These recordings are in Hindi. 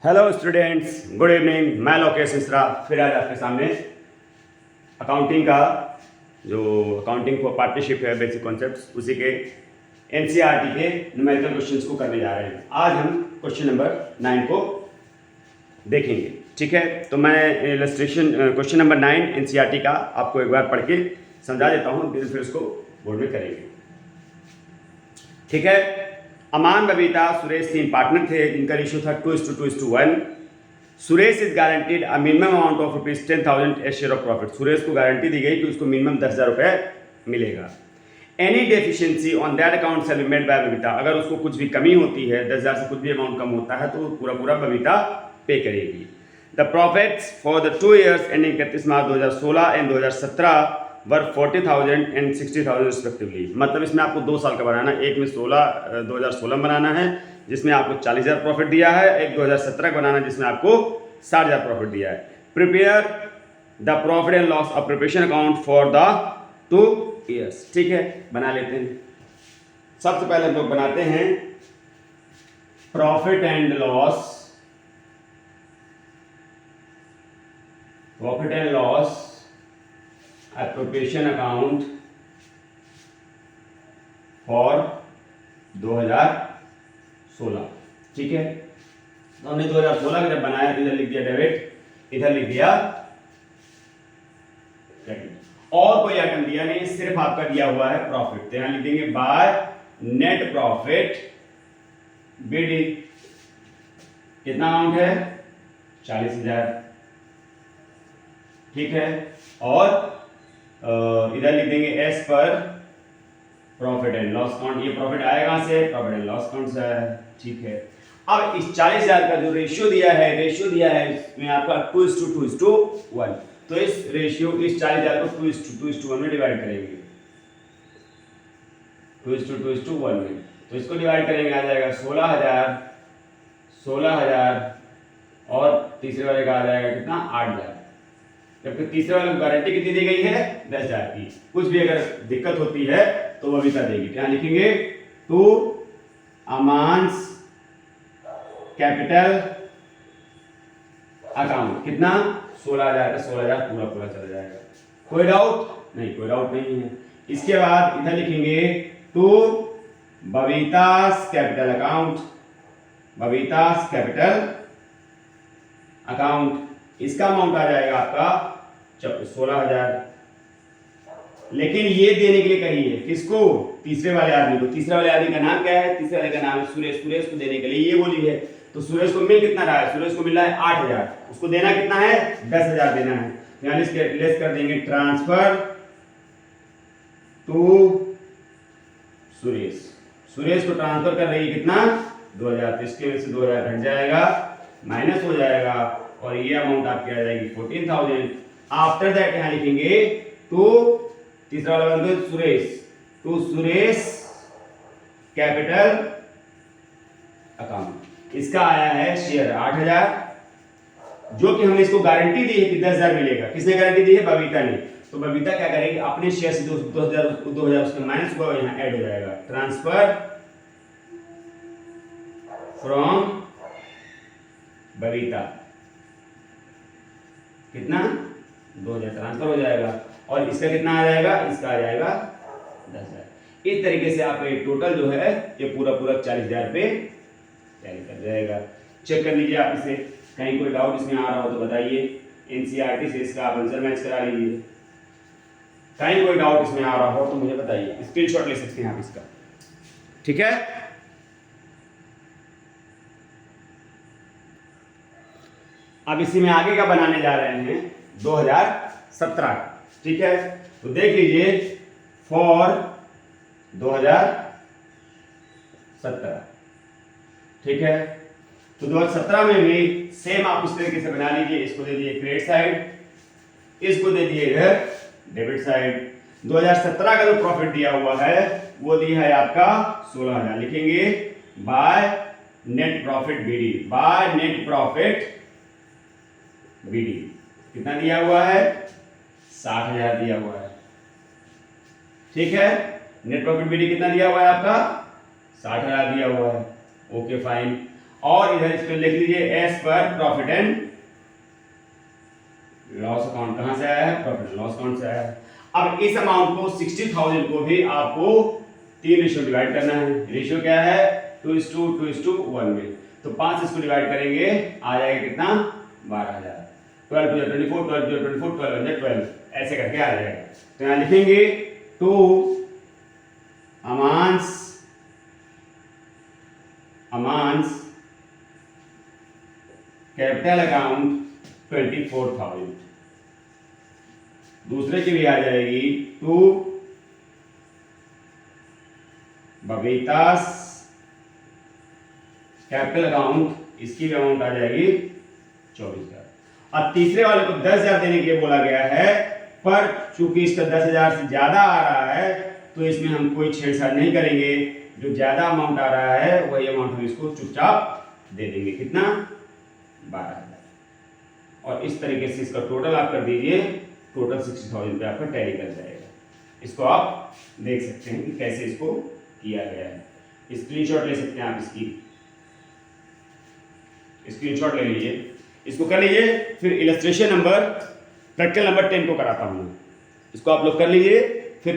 Hello students, good evening. मैं लोकेश मिश्रा फिर आज आपके सामने अकाउंटिंग का जो अकाउंटिंग को पार्टनरशिप है, बेसिक कॉन्सेप्ट्स, उसी के एनसीईआरटी के न्यूमेरिकल क्वेश्चंस को करने जा रहे हैं। आज हम क्वेश्चन नंबर 9 को देखेंगे। ठीक है, तो मैं इलस्ट्रेशन क्वेश्चन नंबर 9 एनसीईआरटी का आपको एक बार पढ़ के समझा देता हूँ, फिर उसको बोर्ड में करेंगे। ठीक है, अमान, बबीता, सुरेश 3 पार्टनर थे जिनका रेशियो था 2:2:1। Suresh is guaranteed a minimum amount of ₹10,000 as share of profit. Suresh को गारंटी दी गई कि उसको मिनिमम 10,000 रुपये मिलेगा। Any deficiency on that account shall be made by Babita. अगर उसको कुछ भी कमी होती है, 10,000 से कुछ भी अमाउंट कम होता है, तो पूरा बबीता पे करेगी। The profits for the 2 years ending 31 March 2016 and 2017 were 40,000 and 60,000 respectively. मतलब इसमें आपको 2 साल का बनाना है। एक में 2016 बनाना है जिसमें आपको 40,000 प्रॉफिट दिया है, एक 2017 का बनाना है जिसमें आपको 60,000 प्रॉफिट दिया है। Prepare the profit and loss of preparation account for the 2 years। ठीक है, बना लेते हैं। सबसे पहले हम लोग बनाते हैं profit and loss, appropriation account for 2016। ठीक है, तो हमने 2016 का जब बनाया तो इधर लिख दिया डेबिट, इधर लिख दिया क्रेडिट। और कोई आइटम दिया नहीं, सिर्फ आपका दिया हुआ है प्रॉफिट। तो यहां लिख देंगे बाय नेट प्रॉफिट बीडी। कितना अमाउंट है? 40,000। ठीक है, और इधर लिख देंगे एस पर प्रॉफिट एंड लॉस अकाउंट। ये प्रॉफिट आया कहां से? प्रॉफिट एंड लॉस अकाउंट से है। ठीक है, अब इस 40,000 का जो रेशियो दिया है इसमें आपका 2:2:1। तो इस रेशियो, इस 40,000 को 2:2:1 में डिवाइड करेंगे, 2:2:1 में। तो इसको डिवाइड करेंगे, आ जाएगा 16,000 और तीसरे वाले का आ जाएगा कितना? 8,000। जबकि तीसरे वाले को गारंटी कितनी दी गई है? 10,000 की। कुछ भी अगर दिक्कत होती है तो वो बबीता देगी। क्या लिखेंगे? To Aman's capital account. कितना? 16,000 का 16,000 पूरा चला जाएगा। कोई डाउट नहीं? कोई डाउट नहीं है। इसके बाद इधर लिखेंगे to Babita's capital account, Babita's capital account. इसका अमाउंट आ जाएगा आपका 16,000। लेकिन ये देने के लिए कही है किसको? तीसरे वाले आदमी को। तीसरे वाले आदमी का नाम क्या है? तीसरे वाले का नाम है सुरेश। सुरेश को देने के लिए ये बोली है। तो सुरेश को मिल कितना रहा है? सुरेश को मिल रहा है 8,000। उसको देना कितना है? 10,000 देना है। यानी इसके लेस कर देंगे ट्रांसफर टू सुरेश। सुरेश को ट्रांसफर कर रही है कितना? 2,000। तो इसके वजह से 2,000 घट जाएगा, माइनस हो जाएगा, और ये अमाउंट आपकी आ जाएगी 14,000। आफ्टर दैट यहां लिखेंगे टू, तीसरा वाला बन गया Suresh, to Suresh capital account. इसका आया है शेयर 8,000, जो कि हमने इसको गारंटी दी है कि 10,000 मिलेगा। किसने गारंटी दी है? बबीता ने। तो बबीता क्या करेगी? अपने शेयर से 2,000 उसका माइनस हुआ, यहां ऐड हो जाएगा। ट्रांसफर फ्रॉम बबीता कितना? 2,000 ट्रांसफर हो जाएगा, और इसका कितना आ जाएगा? इसका आ जाएगा 10,000। इस तरीके से आप टोटल जो है ये पूरा 40,000 पे टैली कर जाएगा। चेक कर लीजिए आप इसे, कहीं कोई डाउट इसमें आ रहा हो तो बताइए। एनसीईआरटी से इसका आप आंसर मैच करा लीजिए। कहीं कोई डाउट इसमें आ रहा हो तो मुझे बताइए, स्क्रीनशॉट ले सकते हैं आप इसका। ठीक है, अब इसी में आगे का बनाने जा रहे हैं 2017। ठीक है, तो देख लीजिए फॉर 2017। ठीक है, तो 2017 में भी सेम आप इस तरीके से बना लीजिए। इसको दे दिए क्रेडिट साइड, इसको दे दिए इधर डेबिट साइड। 2017 का जो प्रॉफिट दिया हुआ है वो दिया है आपका 16,000। लिखेंगे by net profit BD, by net profit BD. कितना दिया हुआ है? 60,000 दिया हुआ है। ठीक है, नेट प्रॉफिट बीडी कितना दिया हुआ है आपका? 60,000 दिया हुआ है। Okay fine. और इधर इसको लिख लीजिए as per profit and loss account. कहां से आया है? प्रॉफिट एंड लॉस अकाउंट से आया है। अब इस अमाउंट को 60,000 को भी आपको 3 रेशियो डिवाइड करना है। रेशियो क्या है? 2:1 में। तो 5 इसको डिवाइड करेंगे, आ जाएगा कितना? 12,000। 12 to 24, 12 to 24, 12 12, ऐसे करके आ जाएगा। तो यहां लिखेंगे टू अमाउंट्स कैपिटल अकाउंट 24,000। दूसरे की भी आ जाएगी टू बबीतास कैपिटल अकाउंट, इसकी भी अमाउंट आ जाएगी 24,000। अब तीसरे वाले को 10,000 देने के लिए बोला गया है, पर चूंकि इसका 10,000 से ज्यादा आ रहा है तो इसमें हम कोई छेड़छाड़ नहीं करेंगे। जो ज्यादा अमाउंट आ रहा है वही अमाउंट हम इसको चुपचाप दे देंगे। कितना? 12,000। और इस तरीके से इसका टोटल आप कर दीजिए, टोटल 60,000 पे आपका टैली कर जाएगा। इसको आप देख सकते हैं कि कैसे इसको किया गया है। स्क्रीनशॉट ले सकते हैं आप, इसकी स्क्रीनशॉट ले लीजिए, इसको कर लीजिए। फिर इलस्ट्रेशन नंबर प्रैक्टिकल नंबर 10 को कराता हूं। इसको आप लोग कर लीजिए, फिर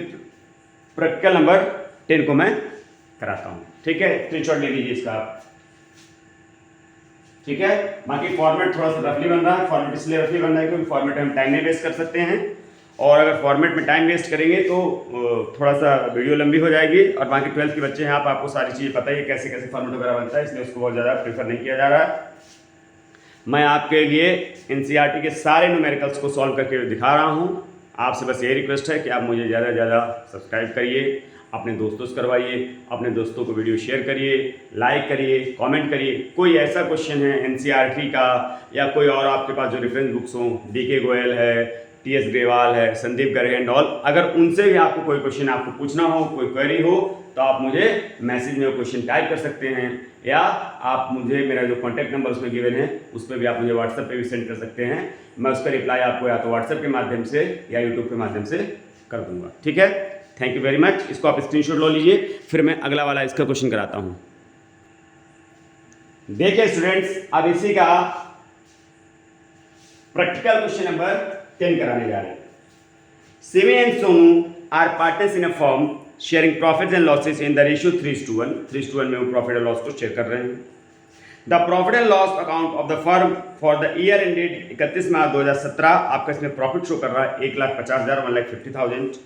प्रैक्टिकल नंबर 10 को मैं कराता हूं। ठीक है, स्क्रीनशॉट ले लीजिए इसका आप। ठीक है, बाकी फॉर्मेट थोड़ा सा रफली बन रहा है। फॉर्मेट इसलिए रफली बन रहा है क्योंकि फॉर्मेट में हम टाइम नहीं वेस्ट कर सकते हैं, और अगर फॉर्मेट में टाइम वेस्ट करेंगे तो थोड़ा सा वीडियो लंबी हो जाएगी। और बाकी 12th के बच्चे हैं, आपको सारी चीज़ें पता ही है कैसे कैसे फॉर्मेट वगैरह बनता है, इसलिए उसको बहुत ज़्यादा प्रीफर नहीं किया जा रहा है। मैं आपके लिए एनसीईआरटी के सारे न्यूमेरिकल्स को सॉल्व करके दिखा रहा हूँ। आपसे बस ये रिक्वेस्ट है कि आप मुझे ज़्यादा से ज़्यादा सब्सक्राइब करिए, अपने दोस्तों से करवाइए, अपने दोस्तों को वीडियो शेयर करिए, लाइक करिए, कमेंट करिए। कोई ऐसा क्वेश्चन है एनसीईआरटी का या कोई और आपके पास जो रेफरेंस बुक्स हों, डीके गोयल है, टीएस ग्रेवाल है, संदीप गर्गे एंड ऑल, अगर उनसे भी आपको कोई क्वेश्चन आपको पूछना हो, कोई क्वेरी हो, तो आप मुझे मैसेज में वो क्वेश्चन टाइप कर सकते हैं, या आप मुझे मेरा जो कॉन्टैक्ट नंबर उसमें गिवन है उस पर भी आप मुझे व्हाट्सएप पे भी सेंड कर सकते हैं। मैं उसका रिप्लाई आपको या तो व्हाट्सएप के माध्यम से या यूट्यूब के माध्यम से कर दूंगा। ठीक है, थैंक यू वेरी मच। इसको आप स्क्रीनशॉट लो लीजिए, फिर मैं अगला वाला इसका क्वेश्चन कराता हूँ। देखिए स्टूडेंट्स, अब इसी का प्रैक्टिकल क्वेश्चन नंबर 10 कराने जा रहे हैं। Simi and Sonu are partners in a firm sharing profits and losses in the ratio 3:1। 3:1 में वो प्रॉफिट एंड लॉस को शेयर कर रहे हैं। The profit and loss account of the firm for the year ended 31 March 2017, आपका इसमें प्रॉफिट शो कर रहा है 1,50,000, 1,50,000।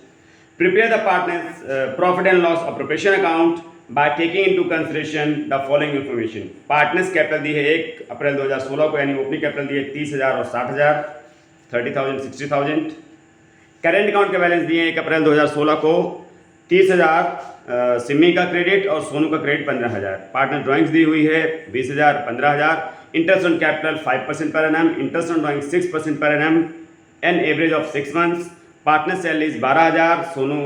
Prepare the partners profit and loss appropriation account by taking into consideration the following information. Partners capital दी है 1 अप्रैल 2016 को, यानी ओपनिंग कैपिटल दी है 30,000 और 60,000, 30,000 60,000। करेंट अकाउंट के बैलेंस दिए 1 अप्रैल 2016 को 30,000 सिमी का क्रेडिट और सोनू का क्रेडिट 15,000। पार्टनर ड्राइंग्स दी हुई है 20,000, 15,000। Interest on capital 5% per annum, interest on drawing 6% per annum, an average of 6 months. Partner salaries 12,000 Sonu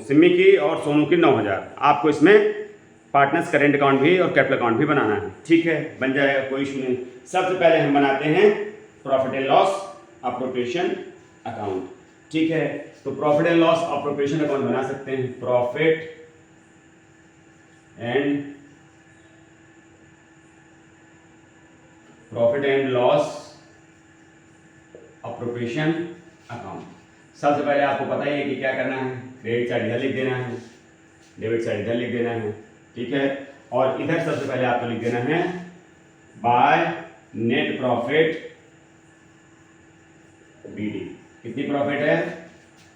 Simi की और सोनू की 9,000। आपको इसमें पार्टनर्स करेंट अकाउंट भी और कैपिटल अकाउंट भी बनाना है। ठीक है, बन जाएगा, कोई इशू नहीं। सबसे पहले हम बनाते हैं profit and loss appropriation account. ठीक है, तो profit and loss appropriation account बना सकते हैं। Profit and loss appropriation account. सबसे पहले आपको पता ही है कि क्या करना है, क्रेडिट साइड इधर लिख देना है, डेबिट साइड इधर लिख देना है। ठीक है, और इधर सबसे पहले आपको लिख देना है बाय नेट प्रॉफिट बीडी। कितनी प्रॉफिट है?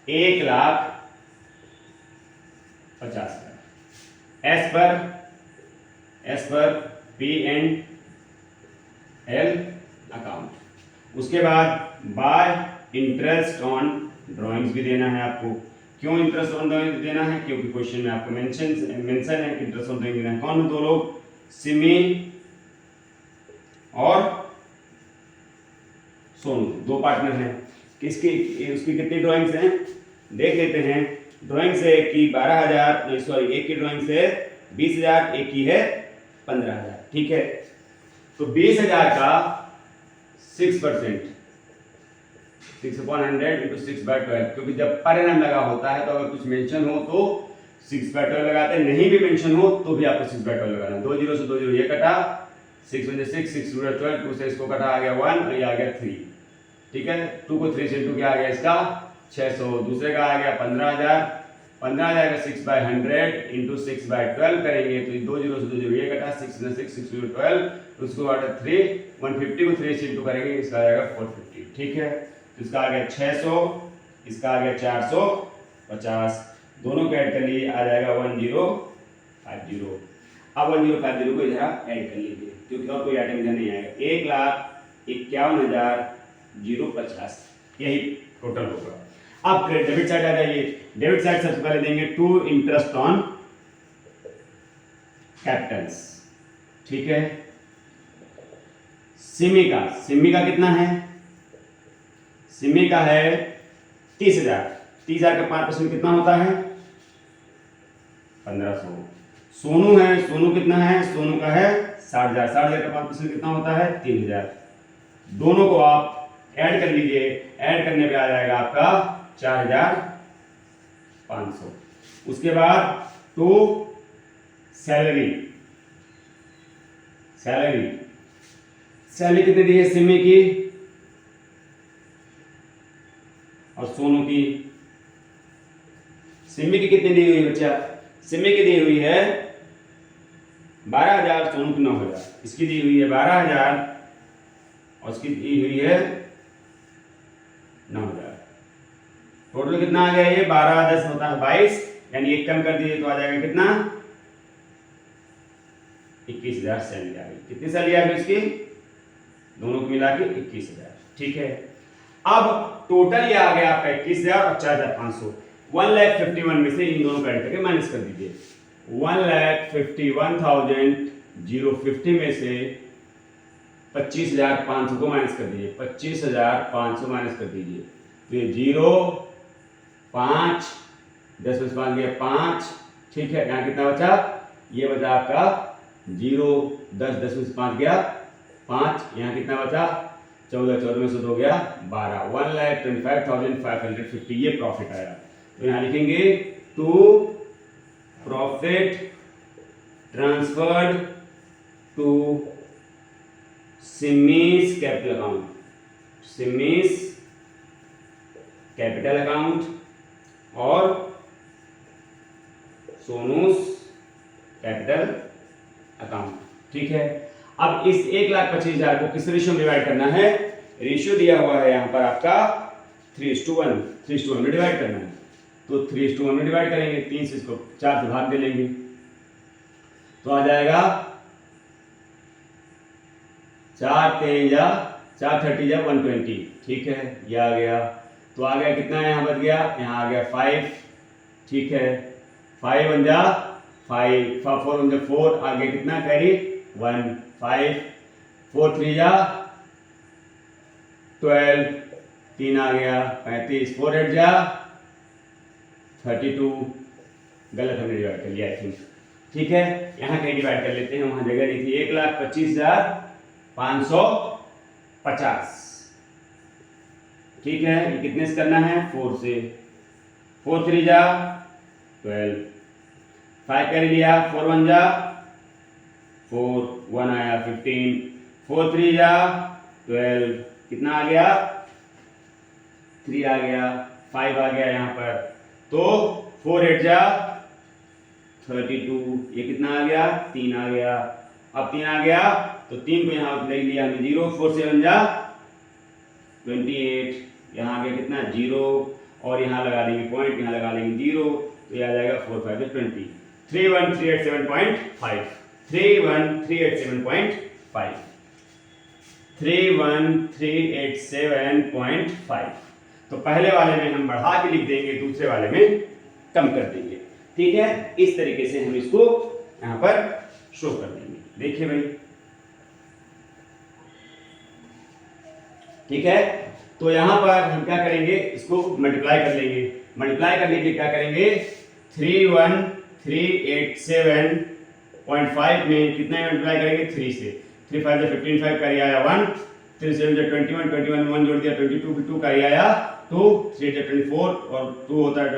1,50,000 एस पर पी एंड एल अकाउंट। उसके बाद बाय इंटरेस्ट ऑन ड्राइंग्स भी देना है आपको। क्यों इंटरेस्ट ऑन ड्राइंग्स देना है? क्योंकि क्वेश्चन में आपको मेंशन है इंटरेस्ट ऑन ड्राइंग देना है। कौन दो लोग? सिमी और सोनू, दो पार्टनर हैं। किसकी उसकी कितनी ड्राइंग्स हैं देख लेते हैं। ड्राइंग से एक की 12,000, सॉरी एक की ड्राइंग से 20,000, एक की है 15,000। ठीक है, तो 20,000 का 6%, 6/100 × 6/12, क्योंकि जब पर एनम लगा होता है तो अगर कुछ मेंशन हो तो 6/12 लगाते हैं, नहीं भी मेंशन हो तो भी आपको 6/12 लगाना है। 2 0 से 2 0 ये कटा, 6 × 6 6 × 12, 2 से इसको कटा आ गया 1 और ये आ गया 3। ठीक है, 2 को 3 से इंटू किया आ गया इसका 600, दूसरे का आ गया 15,000, 15,000 का 6/100 इंटू 6/12 करेंगे तो 2 0 से 2 0 ये कटा, 6 × 6 6 × 12, उसको आटा 3, 150 को 3 से इंटू करेंगे इसका आ जाएगा 450। ठीक है, तो इसका आ गया 600, इसका आ गया 450, दोनों को ऐड कर लिए आ जाएगा 1050। अब 1050 को इधर ऐड कर लीजिए क्योंकि और कोई आइटम इधर नहीं आएगा। 1,51,050, यही टोटल होगा। अब डेबिट साइड आ जाइए। डेबिट साइड सबसे पहले देंगे टू इंटरेस्ट ऑन कैपिटल्स। ठीक है, सिमी का कितना है? सिमी का है 30,000। 30,000 का 5% कितना होता है? 1500। सोनू है, सोनू कितना है? सोनू का है 60,000। 60,000 का 5% कितना होता है? 3,000। दोनों को आप ऐड कर लीजिए, ऐड करने पे आ जाएगा आपका 4,500। उसके बाद टू सैलरी कितने दी है? सिमी की और सोनू की। सिमी की कितनी दी हुई है बच्चा? सिमी की दी हुई है 12,000, सोनू की 9,000। इसकी दी हुई है 12,000 और इसकी दी हुई है 9,000। टोटल कितना आ गया? ये 12 10 होता है 22, यानी एक कम कर दीजिए तो आ जाएगा कितना? 21,000 सैलरी आ गई। कितनी सैलरी आ गई इसकी? दोनों को मिला के 21,000। ठीक है, अब टोटल ये आ गया आपका 21,000 और 4,500। 1,51,000 में से इन दोनों को ऐड करके माइनस कर दीजिए। 1,51,050 में से 25,500 को माइनस कर दीजिए। 25,500 माइनस कर दीजिए तो ये 0 5 10 में से 5 गया 5। ठीक है, यहाँ कितना बचा? ये बचा आपका 0 10 10 में से 5 गया 5। यहाँ कितना बचा? 14 14 में से 2 गया 12। 1,25,550 ये प्रॉफिट आया। तो यहाँ लिखेंगे to profit transferred to Simi's capital account. Simi's capital account और सोनूस कैपिटल अकाउंट। ठीक है, अब इस 1,25,000 को किस रेशियो में डिवाइड करना है? रेशियो दिया हुआ है यहाँ पर आपका 3:1 में डिवाइड करना है। तो 3:1 में डिवाइड करेंगे, 3 से इसको 4 से भाग दे लेंगे तो आ जाएगा 4 3 4 30 120। ठीक है, ये आ गया। तो आ गया कितना? यहाँ बच गया, यहाँ आ गया 5। ठीक है, 5 1 5 4 1 4 आ गया कितना? कैरी 1 5 4 3 12 3 आ गया 35 4 8 32। गलत हमने डिवाइड कर लिया आई थिंक। ठीक है, यहाँ कहीं डिवाइड कर लेते हैं, वहां जगह नहीं थी। 1,25,550। ठीक है, ये कितने से करना है? 4 से। 4 3 12 5 कर लिया, 4 1 4 1 आया 15 4 3 12 कितना आ गया? 3 आ गया, 5 आ गया यहाँ पर। तो 4 8 32 ये कितना आ गया? 3 आ गया। अब 3 आ गया तो 3 को यहाँ ले लिया हमने 0। 4 7 28 यहाँ आ गया कितना? 0 और यहाँ लगा देंगे पॉइंट, यहाँ लगा लेंगे 0 तो ये आ जाएगा 4 5 20। 31387.5 31387.5 31387.5। तो पहले वाले में हम बढ़ा के लिख देंगे, दूसरे वाले में कम कर देंगे। ठीक है, इस तरीके से हम इसको यहां पर शो कर देंगे। देखिए भाई, ठीक है, तो यहां पर हम क्या करेंगे? इसको मल्टीप्लाई कर लेंगे। मल्टीप्लाई करने के लिए क्या करेंगे? 31387.5 में कितना मल्टीप्लाई करेंगे? 3 से। 3 5 15 5 का आया 1, 3 7 21 21 1 जोड़ दिया 22 2 का आया 2, 3 24 और 2 होता है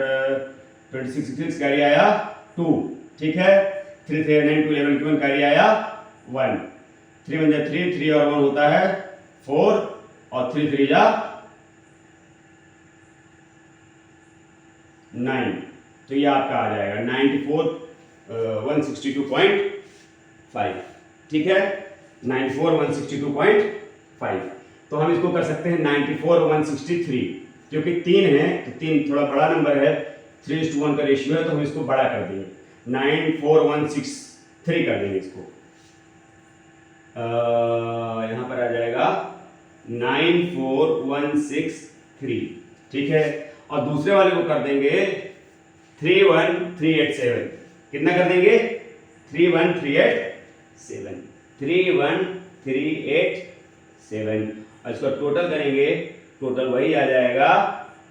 26 6 का आया 2। ठीक है, 3 3 9 2 11 21 का आया 1। 3 1 जा 3, 3 और 1 होता है 4 और 3 3 जा 9। तो ये आपका आ जाएगा 94,162.5। ठीक है, 94,162.5। तो हम इसको कर सकते हैं 94,163, क्योंकि 3 है तो 3 थोड़ा बड़ा नंबर है, 3:1 का रेशियो है, तो हम इसको बड़ा कर देंगे, 94,163 कर देंगे इसको। यहाँ पर आ जाएगा 94,163। ठीक है, और दूसरे वाले को कर देंगे 31,387। कितना कर देंगे? 31,387, 31,387। और इसका टोटल करेंगे, टोटल वही आ जाएगा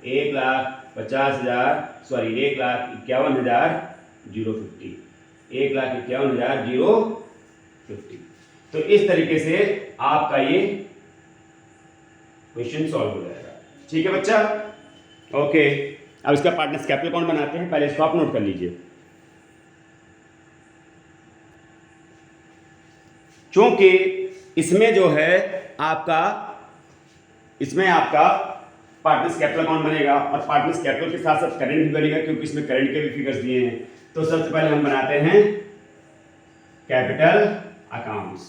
1,51,050, 1,51,050। तो इस तरीके से आपका ये क्वेश्चन सॉल्व हो जाएगा। ठीक है बच्चा, ओके। अब इसका पार्टनर्स कैपिटल कौन बनाते हैं, पहले इसको आप नोट कर लीजिए। क्योंकि इसमें जो है आपका, इसमें आपका पार्टनर्स कैपिटल अकाउंट बनेगा और पार्टनर्स कैपिटल के साथ साथ करंट भी बनेगा, क्योंकि इसमें करंट के भी फिगर्स दिए हैं। तो सबसे पहले हम बनाते हैं कैपिटल अकाउंट्स।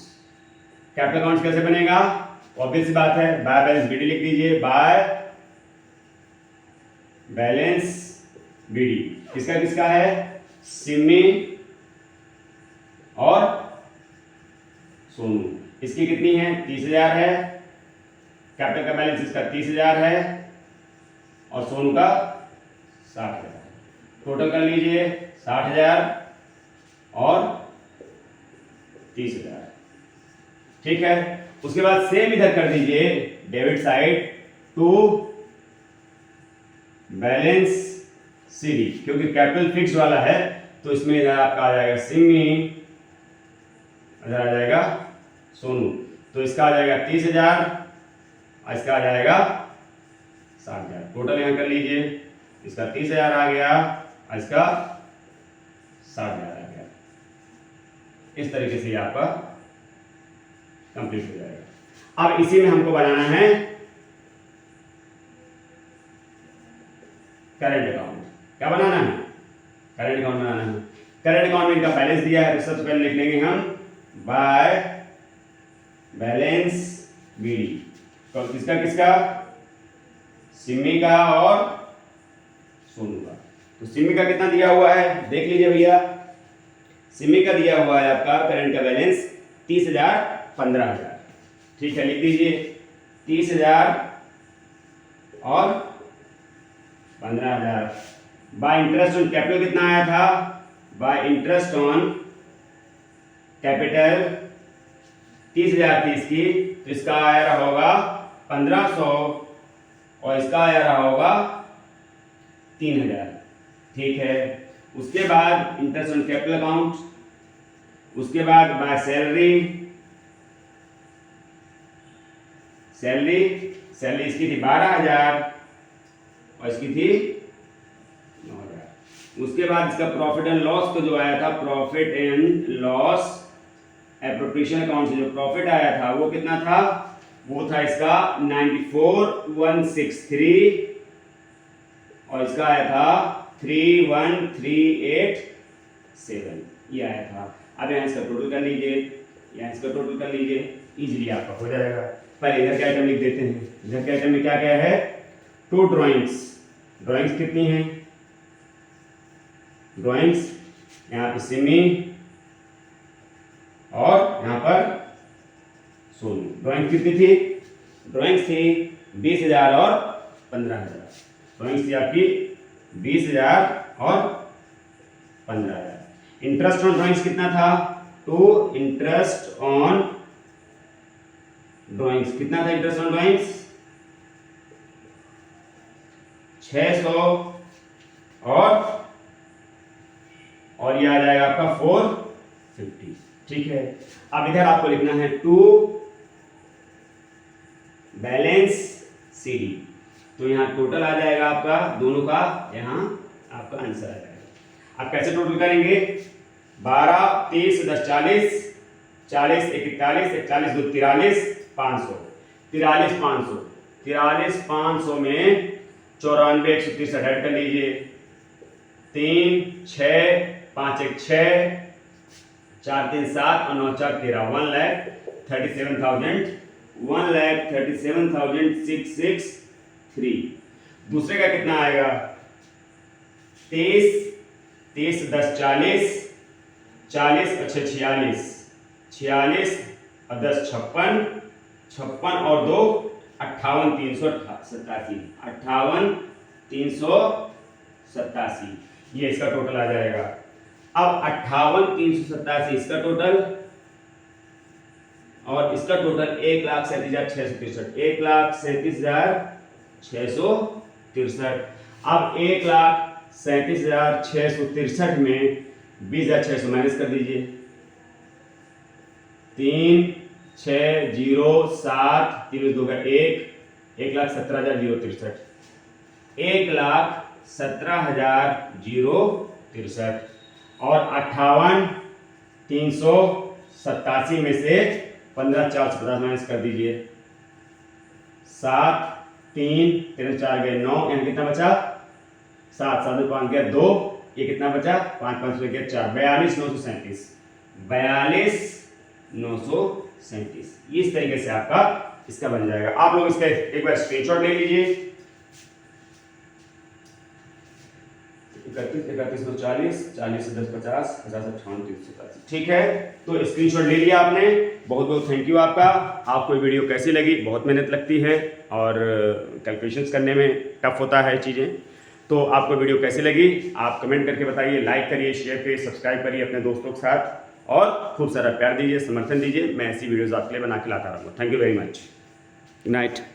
कैपिटल अकाउंट्स कैसे बनेगा? ऑब्वियस सी बात है, बाय बैलेंस बीडी लिख दीजिए, बाय बैलेंस बीडी। किसका किसका है? सिमी और सोनू। इसकी कितनी है? 30,000 है। कैपिटल का बैलेंस इसका 30,000 है और सोनू का 60,000। टोटल कर लीजिए 60,000 और 30,000। ठीक है, उसके बाद सेम इधर कर दीजिए debit side to balance CD, क्योंकि कैपिटल फिक्स वाला है तो इसमें इधर आपका आ जाएगा सिमी, इधर आ जाएगा सोनू। तो इसका आ जाएगा 30,000 और इसका आ जाएगा 60,000। टोटल यहां कर लीजिए, इसका 30,000 आ गया और इसका 60,000 आ गया। इस तरीके से आपका कंप्लीट हो जाएगा। अब इसी में हमको बनाना है करंट अकाउंट। क्या बनाना है? करंट अकाउंट बनाना है। करंट अकाउंट में इनका बैलेंस दिया है, तो सबसे पहले लिख लेंगे हम बाय बैलेंस बीडी। तो किसका किसका? सिमी का और सोनू का। तो सिमी का कितना दिया हुआ है देख लीजिए भैया। सिमी का दिया हुआ है आपका करंट का बैलेंस 30,000, 15,000। ठीक है, लिख दीजिए 30,000 और 15,000। बाय इंटरेस्ट ऑन कैपिटल कितना आया था? बाय इंटरेस्ट ऑन कैपिटल 30,000 थी इसकी, तो इसका आया रहा होगा 1,500 और इसका आया रहा होगा 3,000। ठीक है, उसके बाद इंटरेस्ट ऑन कैपिटल अकाउंट, उसके बाद बाय सैलरी, सैलरी इसकी थी 12,000 और इसकी थी 9,000। उसके बाद इसका प्रॉफिट एंड लॉस को जो आया था, profit and loss appropriation account से जो प्रॉफिट आया था वो कितना था? वो था इसका 94,163 और इसका आया था 31,387, ये आया था। अब यहाँ इसका टोटल कर लीजिए, यहाँ इसका टोटल कर लीजिए, इजीली आपका हो जाएगा। पहले इधर के आइटम लिख देते हैं। इधर के आइटम में क्या क्या है? 2 ड्राइंग्स। ड्राइंग्स कितनी हैं? ड्राइंग्स यहाँ पे सिमी और यहाँ पर सोनू। ड्राइंग कितनी थी? ड्राइंग्स थी 20,000 और 15,000। ड्राइंग्स थी आपकी 20,000 और 15,000। इंटरेस्ट ऑन ड्राइंग्स कितना था? तो इंटरेस्ट ऑन ड्राइंग्स कितना था? इंटरेस्ट ऑन ड्राइंग्स 600 और ये आ जाएगा आपका 450। ठीक है, अब इधर आपको लिखना है टू बैलेंस सीडी। तो यहाँ टोटल आ जाएगा आपका दोनों का, यहाँ आपका आंसर आ जाएगा। आप कैसे टोटल करेंगे? 12, 30, 10, 40, 40 एक 41, 41 2 43, 500, 43 में 94 163 ऐड कर लीजिए। 3 6 5 1 6 4 3 7 और 9 4 13, 1,37,663। दूसरे का कितना आएगा? 23 10 40, 40 और 6 46, 46 और 10 56, 56 और 2 58 387, 58 387, ये इसका टोटल आ जाएगा। अब 58 387 इसका टोटल और इसका टोटल 1,37,663, 1,37,663। अब 1,37,663 में 20,600 माइनस कर दीजिए। 3 6 0 7 3 2 का 1,17,063, 1,17,063 और 58 387 में से 15,450 माइनस कर दीजिए। 7 3 3 4 गए 9, यहाँ कितना बचा? 7 7 5 गया 2, ये कितना बचा? 5 5 गया 4, 42,937, 42,937। इस तरीके से आपका इसका बन जाएगा। आप लोग इसका एक बार स्क्रीनशॉट ले लीजिए। 31 31 9 40, 40 से 10 50, 50 से 58 387। ठीक है, तो स्क्रीनशॉट ले लिया आपने। बहुत बहुत थैंक यू आपका। आपको वीडियो कैसी लगी? बहुत मेहनत लगती है और कैलकुलेशंस करने में टफ होता है चीज़ें। तो आपको वीडियो कैसी लगी आप कमेंट करके बताइए, लाइक करिए, शेयर करिए, सब्सक्राइब करिए अपने दोस्तों के साथ और खूब सारा प्यार दीजिए, समर्थन दीजिए। मैं ऐसी वीडियोज़ आपके लिए बना के लाता रहूँगा। Thank you very much. Good night.